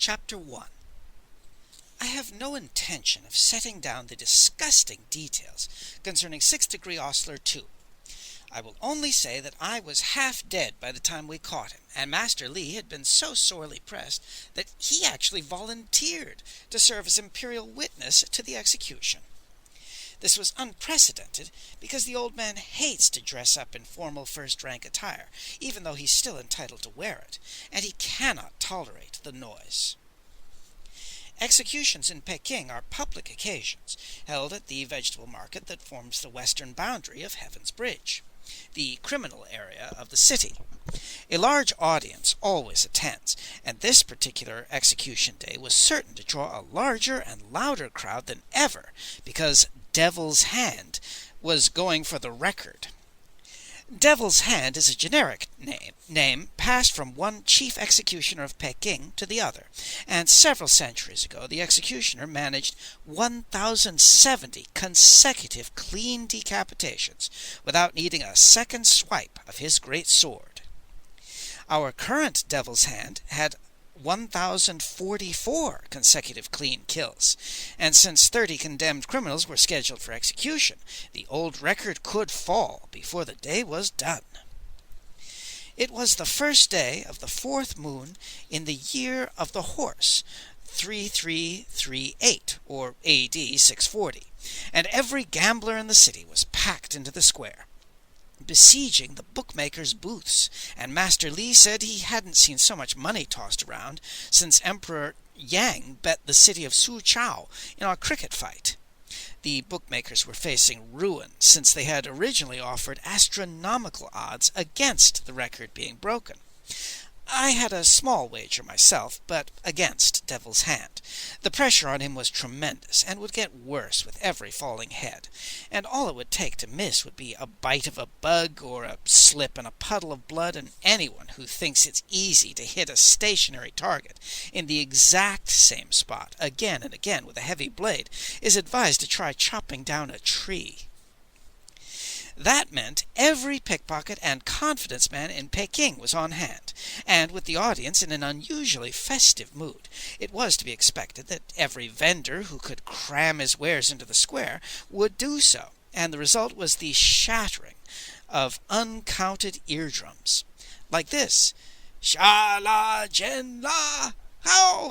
Chapter 1. I have no intention of setting down the disgusting details concerning 6th degree Ostler 2. I will only say that I was half dead by the time we caught him, and Master Lee had been so sorely pressed that he actually volunteered to serve as imperial witness to the execution. This was unprecedented because the old man hates to dress up in formal first-rank attire, even though he's still entitled to wear it, and he cannot tolerate the noise. Executions in Peking are public occasions, held at the vegetable market that forms the western boundary of Heaven's Bridge, the criminal area of the city. A large audience always attends, and this particular execution day was certain to draw a larger and louder crowd than ever, because Devil's Hand was going for the record. Devil's Hand is a generic name passed from one chief executioner of Peking to the other, and several centuries ago the executioner managed 1,070 consecutive clean decapitations without needing a second swipe of his great sword. Our current Devil's Hand had 1,044 consecutive clean kills, and since 30 condemned criminals were scheduled for execution, the old record could fall before the day was done. It was the first day of the fourth moon in the year of the horse, 3338, or AD 640, and every gambler in the city was packed into the square, besieging the bookmakers' booths, and Master Lee said he hadn't seen so much money tossed around since Emperor Yang bet the city of Suzhou in our cricket fight. The bookmakers were facing ruin since they had originally offered astronomical odds against the record being broken. I had a small wager myself, but against Devil's Hand. The pressure on him was tremendous, and would get worse with every falling head, and all it would take to miss would be a bite of a bug or a slip in a puddle of blood, and anyone who thinks it's easy to hit a stationary target in the exact same spot again and again with a heavy blade is advised to try chopping down a tree. That meant every pickpocket and confidence man in Peking was on hand, and with the audience in an unusually festive mood, it was to be expected that every vendor who could cram his wares into the square would do so, and the result was the shattering of uncounted eardrums, like this: Sha-la-jen-la, how,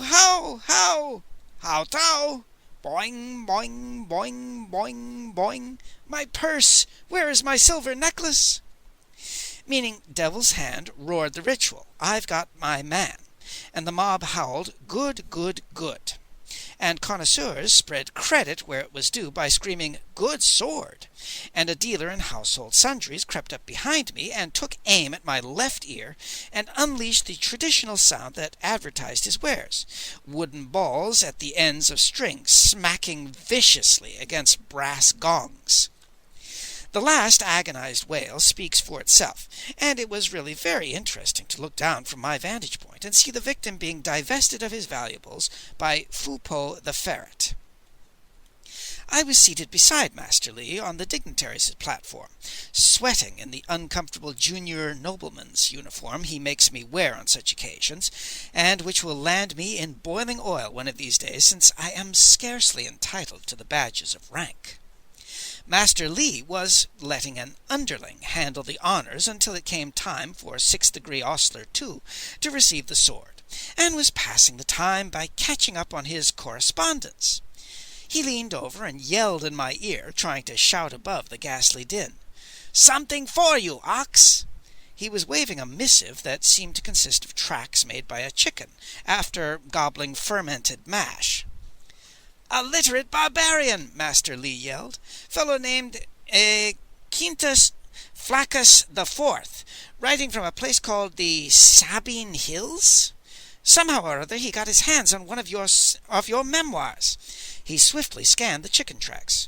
how-tow, boing, boing, boing, boing, boing. My purse! Where is my silver necklace? Meaning Devil's Hand roared the ritual, I've got my man, and the mob howled, good, good, good. And connoisseurs spread credit where it was due by screaming, good sword, and a dealer in household sundries crept up behind me and took aim at my left ear and unleashed the traditional sound that advertised his wares, wooden balls at the ends of strings smacking viciously against brass gongs. The last agonized wail speaks for itself, and it was really very interesting to look down from my vantage point and see the victim being divested of his valuables by Fupo the ferret. I was seated beside Master Lee on the dignitaries' platform, sweating in the uncomfortable junior nobleman's uniform he makes me wear on such occasions, and which will land me in boiling oil one of these days, since I am scarcely entitled to the badges of rank. Master Lee was letting an underling handle the honors until it came time for 6th degree Ostler 2 to receive the sword, and was passing the time by catching up on his correspondence. He leaned over and yelled in my ear, trying to shout above the ghastly din, "Something for you, ox!" He was waving a missive that seemed to consist of tracks made by a chicken after gobbling fermented mash. "A literate barbarian," Master Lee yelled. "Fellow named Quintus Flaccus IV, writing from a place called the Sabine Hills. Somehow or other he got his hands on one of your memoirs." He swiftly scanned the chicken tracks.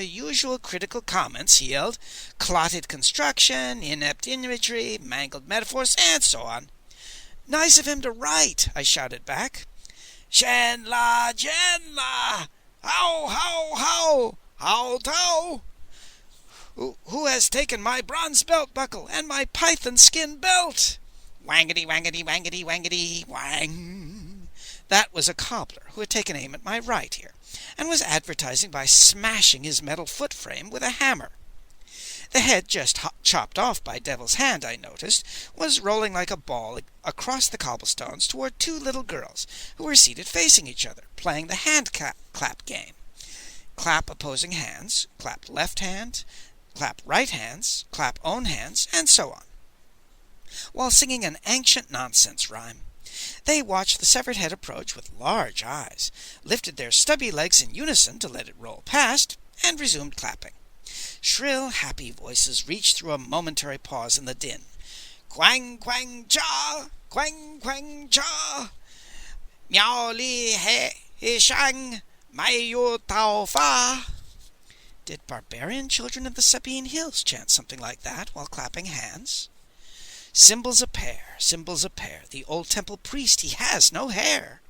"Usual critical comments," he yelled. "Clotted construction, inept imagery, mangled metaphors, and so on." "Nice of him to write," I shouted back. "Shen-la, jen-la, how-tow! Who has taken my bronze belt buckle and my python skin belt?" Wangety, wangety, wangety, wangety, wang. That was a cobbler who had taken aim at my right ear, and was advertising by smashing his metal foot frame with a hammer. The head just chopped off by Devil's Hand, I noticed, was rolling like a ball across the cobblestones toward two little girls who were seated facing each other, playing the hand clap game. Clap opposing hands, clap left hand, clap right hands, clap own hands, and so on, while singing an ancient nonsense rhyme. They watched the severed head approach with large eyes, lifted their stubby legs in unison to let it roll past, and resumed clapping. Shrill, happy voices reached through a momentary pause in the din. Quang, quang, cha! Quang, quang, cha! Miao li he shang! Mai yu tao fa! Did barbarian children of the Sabine Hills chant something like that while clapping hands? Cymbals a pair, the old temple priest, he has no hair.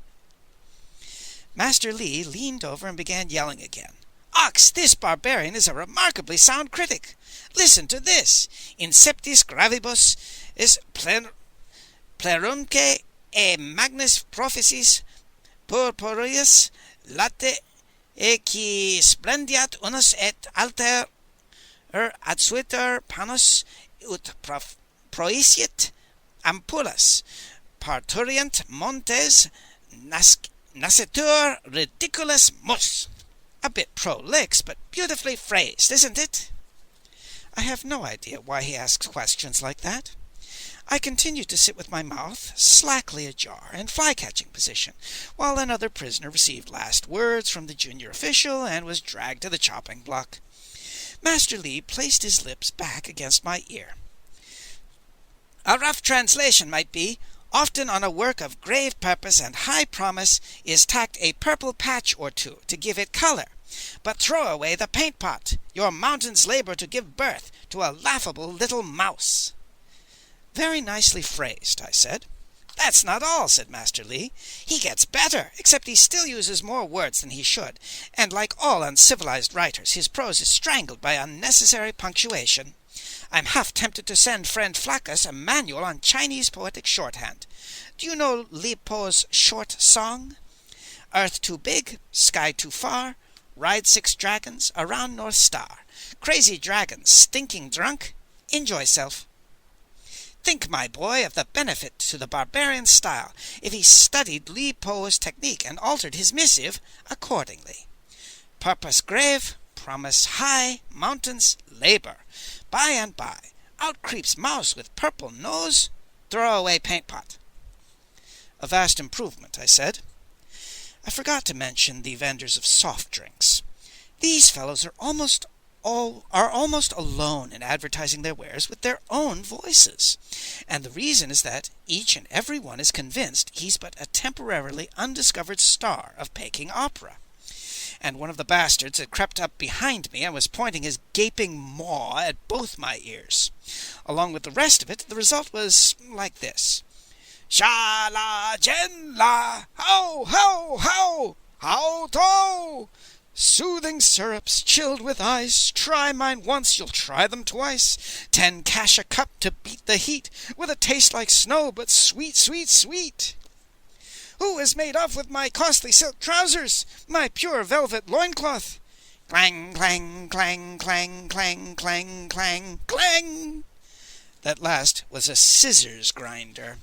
Master Li leaned over and began yelling again. Ox, this barbarian is a remarkably sound critic. Listen to this. In septis gravibus is plerunque e magnis prophecies purpureus late e qui splendiat unus et alter adsuiter panos ut proiciet ampullas parturient montes nascitur ridiculus mus. A bit prolix, but beautifully phrased, isn't it? I have no idea why he asks questions like that. I continued to sit with my mouth slackly ajar in fly-catching position, while another prisoner received last words from the junior official and was dragged to the chopping block. Master Li placed his lips back against my ear. A rough translation might be, often on a work of grave purpose and high promise is tacked a purple patch or two to give it color. But throw away the paint pot. Your mountains labor to give birth to a laughable little mouse. Very nicely phrased, I said. That's not all, said Master Li. He gets better, except he still uses more words than he should, and like all uncivilized writers, his prose is strangled by unnecessary punctuation. I'm half tempted to send friend Flaccus a manual on Chinese poetic shorthand. Do you know Li Po's short song? Earth too big, sky too far, ride 6 dragons around North Star. Crazy dragons, stinking drunk, enjoy self. Think, my boy, of the benefit to the barbarian style if he studied Li Po's technique and altered his missive accordingly. Purpose grave, promise high, mountains labor. By and by, out creeps mouse with purple nose, throw away paint pot. A vast improvement, I said. I forgot to mention the vendors of soft drinks. These fellows are almost alone in advertising their wares with their own voices, and the reason is that each and every one is convinced he's but a temporarily undiscovered star of Peking opera. And one of the bastards had crept up behind me and was pointing his gaping maw at both my ears. Along with the rest of it, the result was like this. Sha-la, jen-la, how, how-to! Soothing syrups, chilled with ice, try mine once, you'll try them twice. 10 cash a cup to beat the heat, with a taste like snow, but sweet, sweet, sweet. Who is made off with my costly silk trousers, my pure velvet loincloth? Clang, clang, clang, clang, clang, clang, clang, clang. That last was a scissors grinder.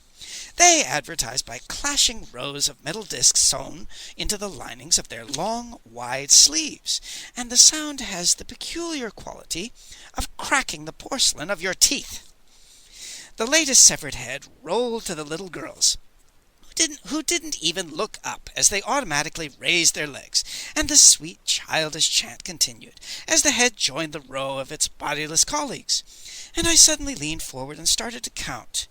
They advertised by clashing rows of metal discs sewn into the linings of their long, wide sleeves, and the sound has the peculiar quality of cracking the porcelain of your teeth. The latest severed head rolled to the little girls, who didn't even look up as they automatically raised their legs, and the sweet childish chant continued as the head joined the row of its bodiless colleagues, and I suddenly leaned forward and started to count.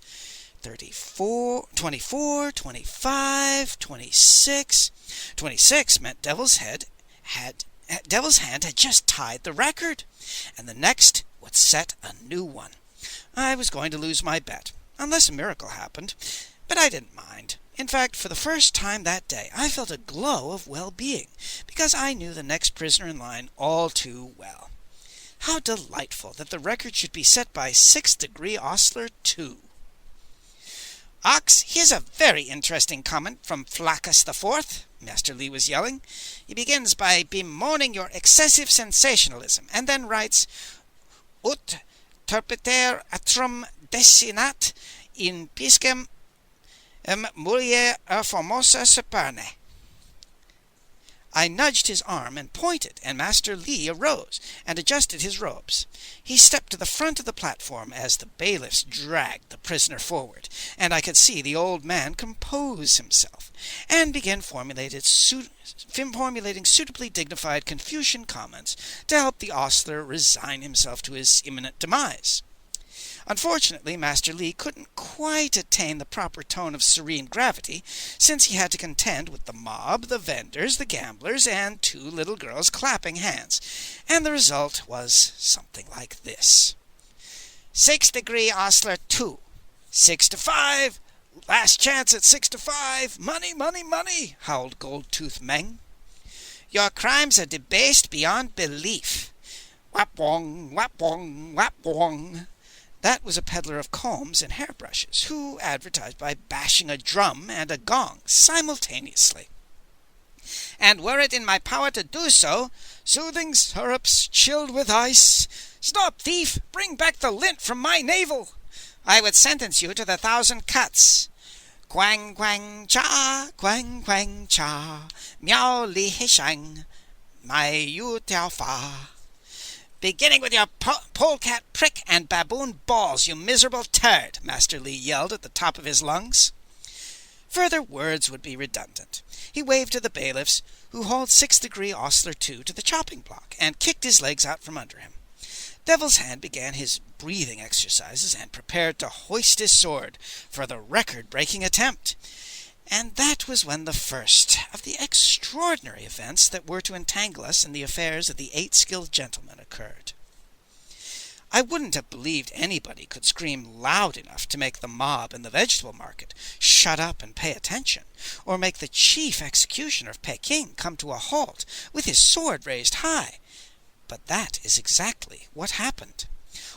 34, 24, 25, 26. 26 meant Devil's Hand had just tied the record, and the next would set a new one. I was going to lose my bet, unless a miracle happened, but I didn't mind. In fact, for the first time that day, I felt a glow of well-being, because I knew the next prisoner in line all too well. How delightful that the record should be set by 6th degree ostler 2. Ox, here's a very interesting comment from Flaccus the Fourth, Master Lee was yelling. He begins by bemoaning your excessive sensationalism, and then writes, Ut terpiter atrum desinat in piscem mulier formosa superne. I nudged his arm and pointed, and Master Lee arose and adjusted his robes. He stepped to the front of the platform as the bailiffs dragged the prisoner forward, and I could see the old man compose himself, and begin formulating suitably dignified Confucian comments to help the ostler resign himself to his imminent demise. Unfortunately, Master Lee couldn't quite attain the proper tone of serene gravity, since he had to contend with the mob, the vendors, the gamblers, and 2 little girls clapping hands, and the result was something like this. 6 degree ostler 2. 6 to 5. Last chance at 6 to 5. Money, money, money, howled Gold-Tooth Meng. Your crimes are debased beyond belief. Wap-wong, wap-wong, wap-wong. That was a peddler of combs and hairbrushes, who advertised by bashing a drum and a gong simultaneously. And were it in my power to do so, soothing syrups chilled with ice. Stop, thief! Bring back the lint from my navel! I would sentence you to the 1,000 cuts. Quang quang cha, quang quang cha, miao li he shang, mai yu tiao fa. Beginning with your polecat prick and baboon balls, you miserable turd, Master Lee yelled at the top of his lungs. Further words would be redundant. He waved to the bailiffs, who hauled 6 degree ostler 2 to the chopping block, and kicked his legs out from under him. Devil's Hand began his breathing exercises and prepared to hoist his sword for the record-breaking attempt. And that was when the first of the extraordinary events that were to entangle us in the affairs of the 8 skilled gentlemen occurred. I wouldn't have believed anybody could scream loud enough to make the mob in the vegetable market shut up and pay attention, or make the chief executioner of Peking come to a halt with his sword raised high. But that is exactly what happened.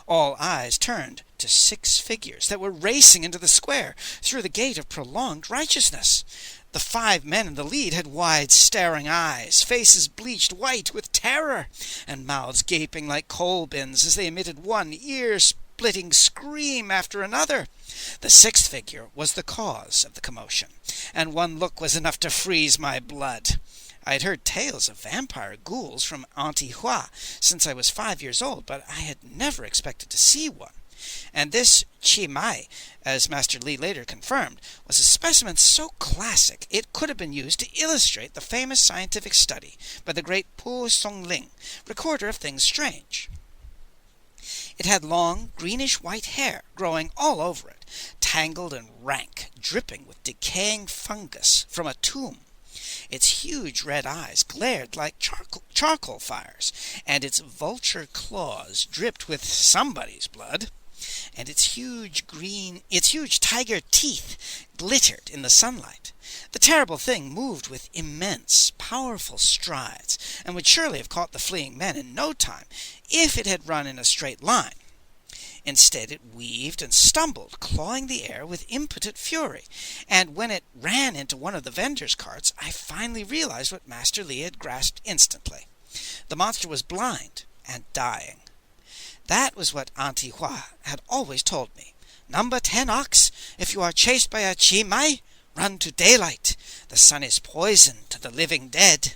All eyes turned to 6 figures that were racing into the square through the gate of prolonged righteousness. The 5 men in the lead had wide, staring eyes, faces bleached white with terror, and mouths gaping like coal bins as they emitted one ear-splitting scream after another. The 6th figure was the cause of the commotion, and one look was enough to freeze my blood. I had heard tales of vampire ghouls from Auntie Hua since I was 5 years old, but I had never expected to see one. And this Chi Mai, as Master Lee later confirmed, was a specimen so classic it could have been used to illustrate the famous scientific study by the great Po Song Ling, recorder of things strange. It had long, greenish-white hair growing all over it, tangled and rank, dripping with decaying fungus from a tomb. Its huge red eyes glared like charcoal fires, and its vulture claws dripped with somebody's blood, and its huge tiger teeth glittered in the sunlight. The terrible thing moved with immense, powerful strides, and would surely have caught the fleeing men in no time if it had run in a straight line. Instead, it weaved and stumbled, clawing the air with impotent fury, and when it ran into one of the vendors' carts, I finally realized what Master Lee had grasped instantly. The monster was blind and dying. That was what Auntie Hua had always told me. Number 10 ox, if you are chased by a Chi Mai, run to daylight. The sun is poison to the living dead.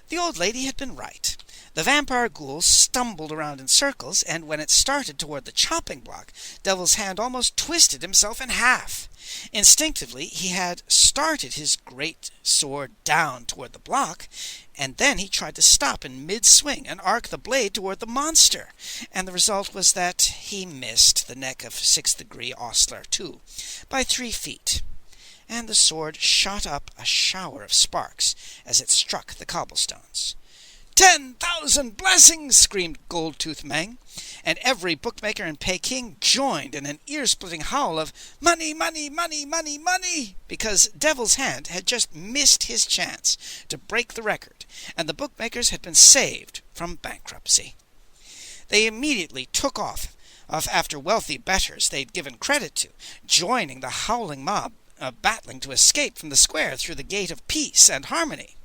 The old lady had been right. The vampire ghoul stumbled around in circles, and when it started toward the chopping block, Devil's Hand almost twisted himself in half. Instinctively, he had started his great sword down toward the block, and then he tried to stop in mid-swing and arc the blade toward the monster, and the result was that he missed the neck of 6th degree ostler 2 by 3 feet, and the sword shot up a shower of sparks as it struck the cobblestones. 10,000 blessings! Screamed Gold-Tooth Meng, and every bookmaker in Peking joined in an ear-splitting howl of money, money, money, money, money, because Devil's Hand had just missed his chance to break the record, and the bookmakers had been saved from bankruptcy. They immediately took off, after wealthy betters they'd given credit to, joining the howling mob, battling to escape from the square through the gate of peace and harmony.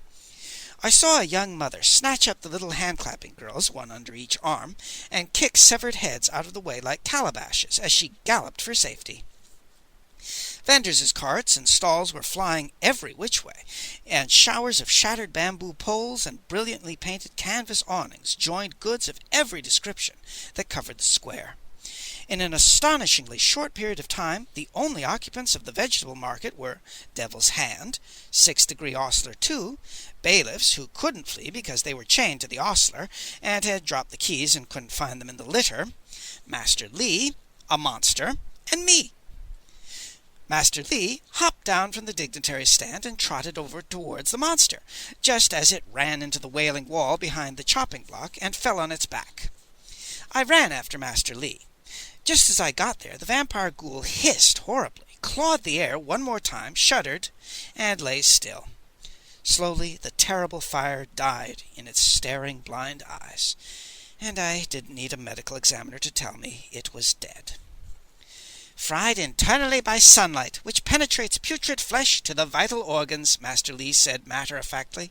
I saw a young mother snatch up the little hand-clapping girls, one under each arm, and kick severed heads out of the way like calabashes as she galloped for safety. Vendors' carts and stalls were flying every which way, and showers of shattered bamboo poles and brilliantly painted canvas awnings joined goods of every description that covered the square. In an astonishingly short period of time, the only occupants of the vegetable market were Devil's Hand, 6th Degree Ostler 2, bailiffs who couldn't flee because they were chained to the ostler and had dropped the keys and couldn't find them in the litter, Master Lee, a monster, and me. Master Lee hopped down from the dignitary's stand and trotted over towards the monster, just as it ran into the wailing wall behind the chopping block and fell on its back. I ran after Master Lee. Just as I got there, the vampire ghoul hissed horribly, clawed the air one more time, shuddered, and lay still. Slowly the terrible fire died in its staring blind eyes, and I didn't need a medical examiner to tell me it was dead. "Fried internally by sunlight, which penetrates putrid flesh to the vital organs," Master Lee said matter-of-factly.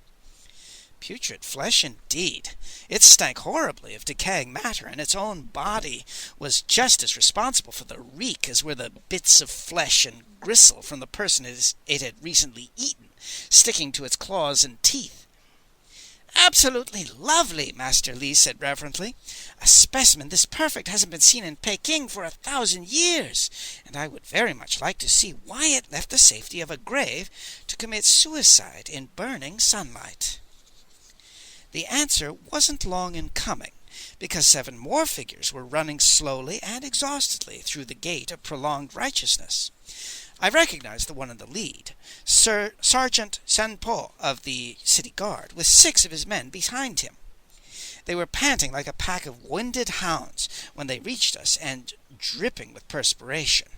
Putrid flesh indeed. It stank horribly of decaying matter, and its own body was just as responsible for the reek as were the bits of flesh and gristle from the person it had recently eaten, sticking to its claws and teeth. "Absolutely lovely," Master Lee said reverently. "A specimen this perfect hasn't been seen in Peking for 1,000 years, and I would very much like to see why it left the safety of a grave to commit suicide in burning sunlight." The answer wasn't long in coming, because 7 more figures were running slowly and exhaustedly through the gate of prolonged righteousness. I recognized the one in the lead, Sergeant Sanpo of the city guard, with 6 of his men behind him. They were panting like a pack of winded hounds when they reached us, and dripping with perspiration.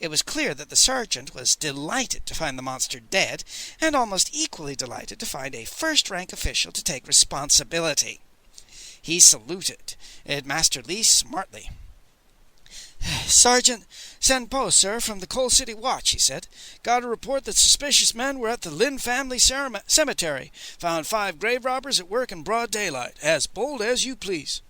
It was clear that the sergeant was delighted to find the monster dead, and almost equally delighted to find a first-rank official to take responsibility. He saluted Master Lee smartly. "Sergeant Sanpo, sir, from the Coal City Watch," he said. "Got a report that suspicious men were at the Lin family cemetery. Found 5 grave robbers at work in broad daylight. As bold as you please."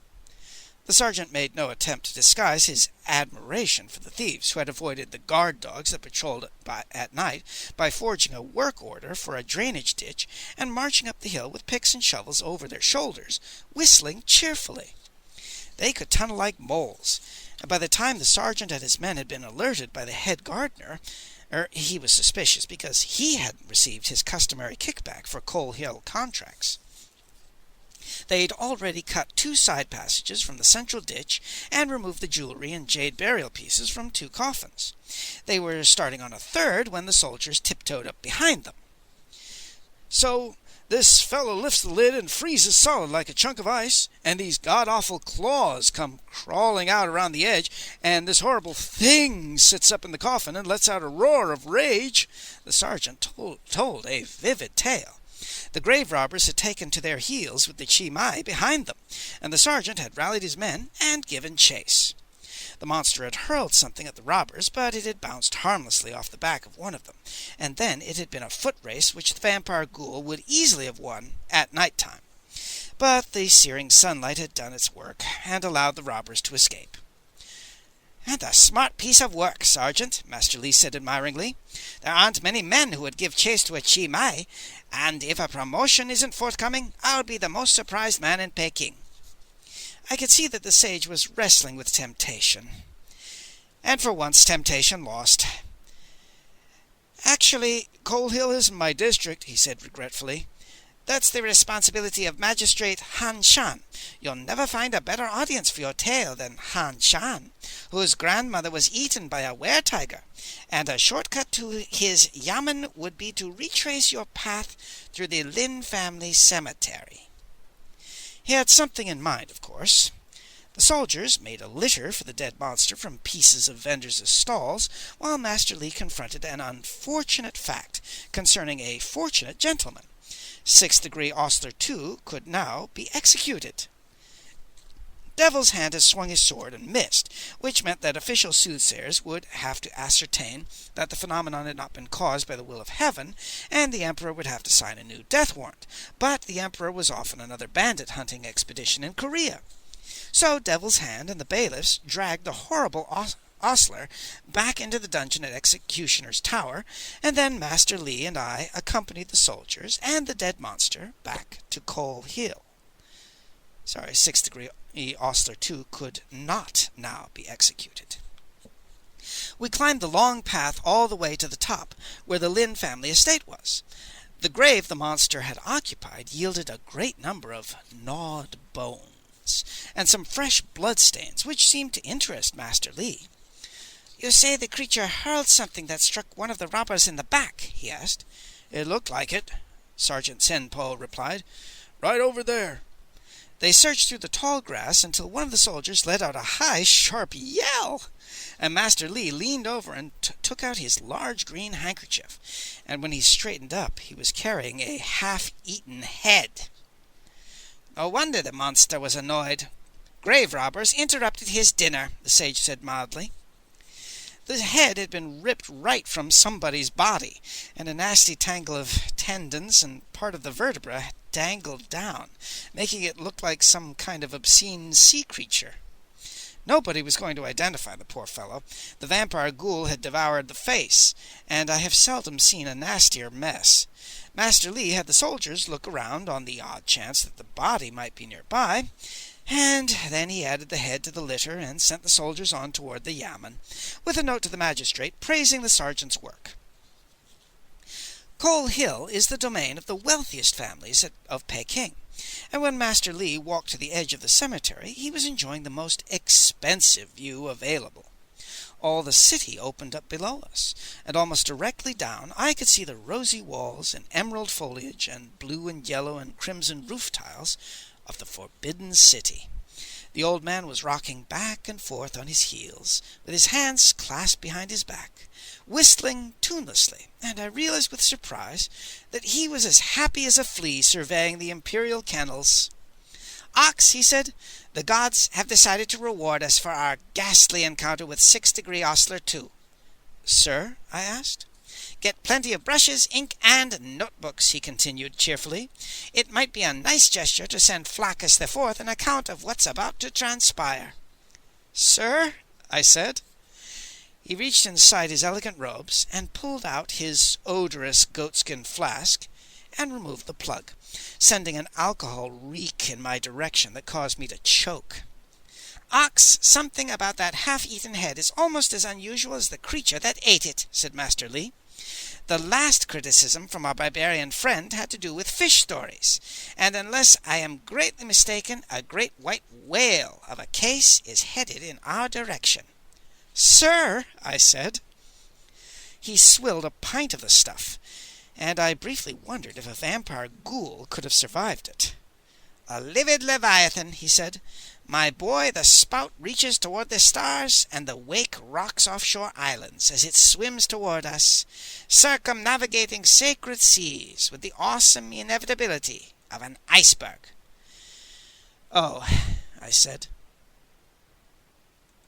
The sergeant made no attempt to disguise his admiration for the thieves, who had avoided the guard dogs that patrolled at night by forging a work order for a drainage ditch and marching up the hill with picks and shovels over their shoulders, whistling cheerfully. They could tunnel like moles, and by the time the sergeant and his men had been alerted by the head gardener, he was suspicious because he hadn't received his customary kickback for Coal Hill contracts. They'd already cut 2 side passages from the central ditch and removed the jewelry and jade burial pieces from 2 coffins. They were starting on a 3rd when the soldiers tiptoed up behind them. "So this fellow lifts the lid and freezes solid like a chunk of ice, and these god-awful claws come crawling out around the edge, and this horrible thing sits up in the coffin and lets out a roar of rage." The sergeant told a vivid tale. The grave robbers had taken to their heels with the Chi Mai behind them, and the sergeant had rallied his men and given chase. The monster had hurled something at the robbers, but it had bounced harmlessly off the back of one of them, and then it had been a foot race which the vampire ghoul would easily have won at night time. But the searing sunlight had done its work, and allowed the robbers to escape. "And a smart piece of work, Sergeant," Master Lee said admiringly. "There aren't many men who would give chase to a Chi Mai, and if a promotion isn't forthcoming, I'll be the most surprised man in Peking." I could see that the sage was wrestling with temptation. And for once temptation lost. "Actually, Coal Hill isn't my district," he said regretfully. "That's the responsibility of Magistrate Han Shan. You'll never find a better audience for your tale than Han Shan, whose grandmother was eaten by a were-tiger, and a shortcut to his yamen would be to retrace your path through the Lin family cemetery." He had something in mind, of course. The soldiers made a litter for the dead monster from pieces of vendors' stalls, while Master Lee confronted an unfortunate fact concerning a fortunate gentleman. 6th Degree Ostler 2 could now be executed. Devil's Hand had swung his sword and missed, which meant that official soothsayers would have to ascertain that the phenomenon had not been caused by the will of heaven, and the Emperor would have to sign a new death warrant. But the Emperor was off on another bandit hunting expedition in Korea. So Devil's Hand and the bailiffs dragged the horrible ostler back into the dungeon at Executioner's Tower, and then Master Lee and I accompanied the soldiers and the dead monster back to Coal Hill. Sorry, 6th degree ostler 2 could not now be executed. We climbed the long path all the way to the top, where the Lin family estate was. The grave the monster had occupied yielded a great number of gnawed bones, and some fresh bloodstains, which seemed to interest Master Lee. "You say the creature hurled something that struck one of the robbers in the back?" he asked. "It looked like it," Sergeant Senpo replied. "Right over there." They searched through the tall grass until one of the soldiers let out a high, sharp yell, and Master Lee leaned over and took out his large green handkerchief, and when he straightened up he was carrying a half-eaten head. "No wonder the monster was annoyed. Grave robbers interrupted his dinner," the sage said mildly. The head had been ripped right from somebody's body, and a nasty tangle of tendons and part of the vertebra dangled down, making it look like some kind of obscene sea creature. Nobody was going to identify the poor fellow. The vampire ghoul had devoured the face, and I have seldom seen a nastier mess. Master Lee had the soldiers look around on the odd chance that the body might be nearby, and then he added the head to the litter and sent the soldiers on toward the yamen, with a note to the magistrate praising the sergeant's work. Coal Hill is the domain of the wealthiest families of Peking, and when Master Lee walked to the edge of the cemetery, he was enjoying the most expensive view available. All the city opened up below us, and almost directly down I could see the rosy walls and emerald foliage and blue and yellow and crimson roof tiles of the Forbidden City. The old man was rocking back and forth on his heels, with his hands clasped behind his back, whistling tunelessly, and I realized with surprise that he was as happy as a flea surveying the imperial kennels. "Ox," he said, "the gods have decided to reward us for our ghastly encounter with 6th degree ostler 2. "Sir?" I asked. "Get plenty of brushes, ink, and notebooks," he continued cheerfully. "It might be a nice gesture to send Flaccus the Fourth an account of what's about to transpire." "Sir?" I said. He reached inside his elegant robes and pulled out his odorous goatskin flask and removed the plug, sending an alcohol reek in my direction that caused me to choke. "Ox, something about that half-eaten head is almost as unusual as the creature that ate it," said Master Lee. "The last criticism from our barbarian friend had to do with fish stories, and unless I am greatly mistaken, a great white whale of a case is headed in our direction." "Sir," I said. He swilled a pint of the stuff, and I briefly wondered if a vampire ghoul could have survived it. "A livid leviathan," he said. "My boy, the spout reaches toward the stars, and the wake rocks offshore islands as it swims toward us, circumnavigating sacred seas with the awesome inevitability of an iceberg." "Oh," I said.